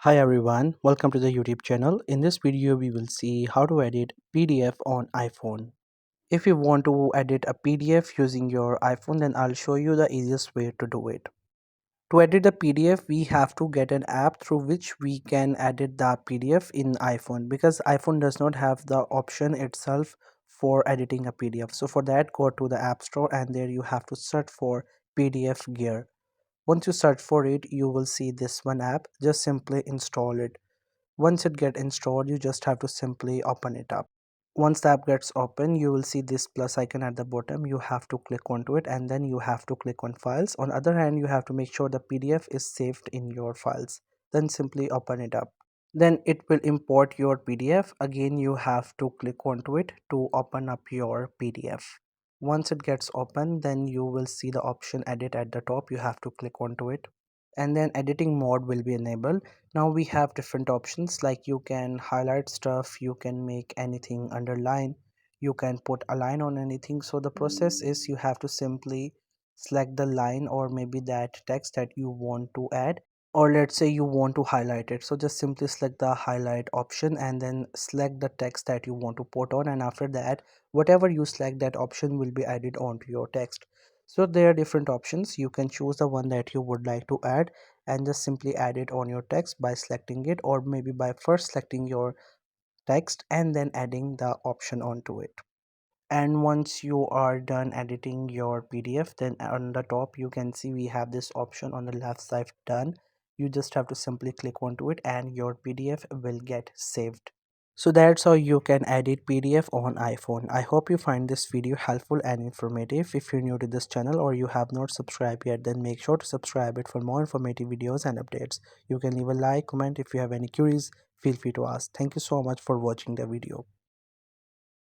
Hi everyone, welcome to the YouTube channel. In this video, we will see how to edit PDF on iPhone. If you want to edit a PDF using your iPhone, then I'll show you the easiest way to do it. To edit the PDF, we have to get an app through which we can edit the PDF in iPhone because iPhone does not have the option itself for editing a PDF. So for that, go to the App Store and there you have to search for PDF Gear. Once you search for it, you will see this one app. Just simply install it. Once it get installed, you just have to simply open it up. Once the app gets open, you will see this plus icon at the bottom. You have to click onto it and then you have to click on files. On the other hand, you have to make sure the PDF is saved in your files. Then simply open it up. Then it will import your PDF. Again, you have to click onto it to open up your PDF. Once it gets open, then you will see the option edit at the top. You have to click onto it and then editing mode will be enabled. Now we have different options like you can highlight stuff, you can make anything underline, you can put a line on anything. So the process is you have to simply select the line or maybe that text that you want to add, or let's say you want to highlight it. So just simply select the highlight option and then select the text that you want to put on, and after that whatever you select, that option will be added onto your text. So there are different options. You can choose the one that you would like to add and just simply add it on your text by selecting it, or maybe by first selecting your text and then adding the option onto it. And once you are done editing your PDF, then on the top you can see we have this option on the left side, done. You just have to simply click onto it and your PDF will get saved. So that's how you can edit PDF on iPhone. I hope you find this video helpful and informative. If you're new to this channel or you have not subscribed yet, then make sure to subscribe it for more informative videos and updates. You can leave a like, comment. If you have any queries, feel free to ask. Thank you so much for watching the video.